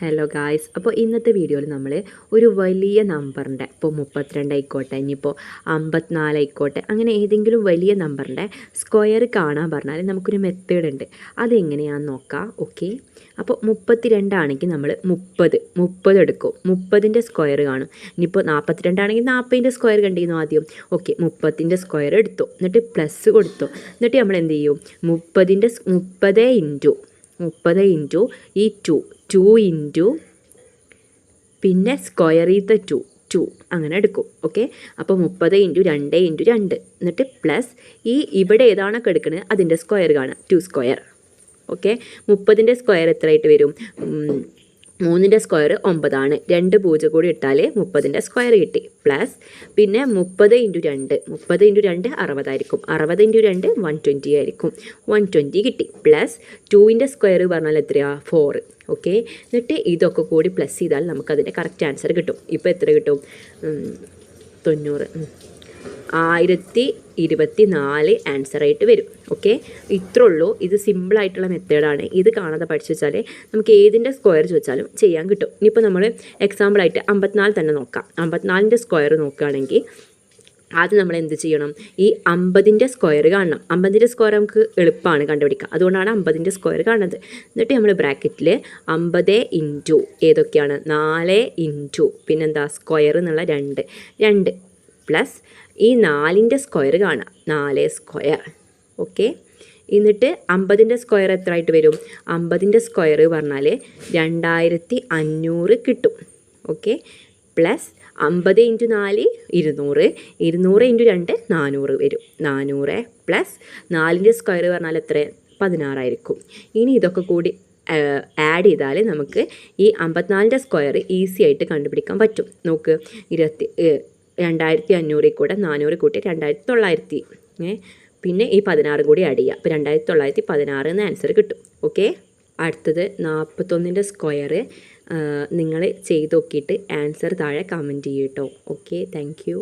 Hello guys, അപ്പോൾ ഇന്നത്തെ വീഡിയോയിൽ നമ്മൾ ഒരു വലിയ നമ്പറിൻ്റെ ഇപ്പോൾ 32 ആയിക്കോട്ടെ, ഇനിയിപ്പോൾ 54 ആയിക്കോട്ടെ, അങ്ങനെ ഏതെങ്കിലും വലിയ നമ്പറിൻ്റെ സ്ക്വയർ കാണാൻ പറഞ്ഞാൽ നമുക്കൊരു മെത്തേഡ് ഉണ്ട്. അതെങ്ങനെയാണെന്ന് നോക്കാം. ഓക്കെ, അപ്പോൾ 32 ആണെങ്കിൽ നമ്മൾ 30 എടുക്കും. 30ൻ്റെ സ്ക്വയർ കാണും. ഇനിയിപ്പോൾ 42 ആണെങ്കിൽ 40ൻ്റെ സ്ക്വയർ കണ്ടിരുന്നു ആദ്യം. ഓക്കെ, 30ൻ്റെ സ്ക്വയർ എടുത്തു, എന്നിട്ട് പ്ലസ് കൊടുത്തു. എന്നിട്ട് നമ്മൾ എന്ത് ചെയ്യും, 30 ഇൻറ്റു ഈ 2 ഇൻറ്റു പിന്നെ സ്ക്വയർ ചെയ്ത 2 അങ്ങനെ എടുക്കും. ഓക്കെ, അപ്പോൾ 30 ഇൻറ്റു 2 ഇൻറ്റു 2 എന്നിട്ട് പ്ലസ് ഈ ഇവിടെ ഏതാണൊക്കെ എടുക്കുന്നത് അതിൻ്റെ സ്ക്വയർ കാണുക, 2 സ്ക്വയർ. ഓക്കെ, 30ൻ്റെ സ്ക്വയർ എത്രയായിട്ട് വരും? 3ൻ്റെ സ്ക്വയർ 9 ആണ്. 2 0 കൂടി ഇട്ടാൽ 30ൻ്റെ സ്ക്വയർ കിട്ടി. പ്ലസ് പിന്നെ 30 ഇൻറ്റു 2 60 ആയിരിക്കും. 60 ഇൻറ്റു 2 120 ആയിരിക്കും. 120 കിട്ടി. പ്ലസ് 2ൻ്റെ സ്ക്വയർ പറഞ്ഞാൽ എത്രയാണ്? 4. ഓക്കെ, എന്നിട്ട് ഇതൊക്കെ കൂടി പ്ലസ് ചെയ്താൽ നമുക്കതിൻ്റെ കറക്റ്റ് ആൻസർ കിട്ടും. ഇപ്പോൾ എത്ര കിട്ടും? 1024 ആൻസറായിട്ട് വരും. ഓക്കെ, ഇത്രേ ഉള്ളൂ. ഇത് സിമ്പിളായിട്ടുള്ള മെത്തേഡാണ്. ഇത് കാണാതെ പഠിച്ചു വെച്ചാൽ നമുക്ക് ഏതിൻ്റെ സ്ക്വയർ ചോദിച്ചാലും ചെയ്യാൻ കിട്ടും. ഇനിയിപ്പോൾ നമ്മൾ എക്സാമ്പിളായിട്ട് 54 തന്നെ നോക്കാം. 54ൻ്റെ സ്ക്വയർ നോക്കുകയാണെങ്കിൽ ആദ്യം നമ്മൾ എന്ത് ചെയ്യണം? ഈ 50ൻ്റെ സ്ക്വയർ കാണണം. 50ൻ്റെ സ്ക്വയർ നമുക്ക് എളുപ്പമാണ് കണ്ടുപിടിക്കുക, അതുകൊണ്ടാണ് 50ൻ്റെ സ്ക്വയർ കാണുന്നത്. എന്നിട്ട് നമ്മൾ ബ്രാക്കറ്റിൽ 50 ഇൻറ്റു ഏതൊക്കെയാണ്? 4 ഇൻറ്റു പിന്നെന്താ സ്ക്വയർ എന്നുള്ള 2 പ്ലസ് ഈ 4ൻ്റെ സ്ക്വയർ കാണാം, 4 സ്ക്വയർ. ഓക്കെ, എന്നിട്ട് 50ൻ്റെ സ്ക്വയർ എത്ര ആയിട്ട് വരും? 50ൻ്റെ സ്ക്വയർ പറഞ്ഞാൽ 2500 കിട്ടും. ഓക്കെ, പ്ലസ് 50 ഇൻറ്റു 4 200 ഇൻറ്റു 2 400 വരും. 400 പ്ലസ് 4ൻ്റെ സ്ക്വയർ പറഞ്ഞാൽ എത്ര? 16 ആയിരിക്കും. ഇനി ഇതൊക്കെ കൂടി ആഡ് ചെയ്താൽ നമുക്ക് ഈ 54ൻ്റെ സ്ക്വയർ ഈസി ആയിട്ട് കണ്ടുപിടിക്കാൻ പറ്റും. നോക്ക്, 2500 കൂടെ 400 കൂട്ടി 2900, പിന്നെ ഈ 16 കൂടി ആഡ് ചെയ്യുക. അപ്പോൾ 2916 എന്ന് ആൻസർ കിട്ടും. ഓക്കെ, അടുത്തത് 41ൻ്റെ സ്ക്വയർ നിങ്ങൾ ചെയ്ത് നോക്കിയിട്ട് ആൻസർ താഴെ കമൻറ്റ് ചെയ്യും കേട്ടോ. Okay, thank you.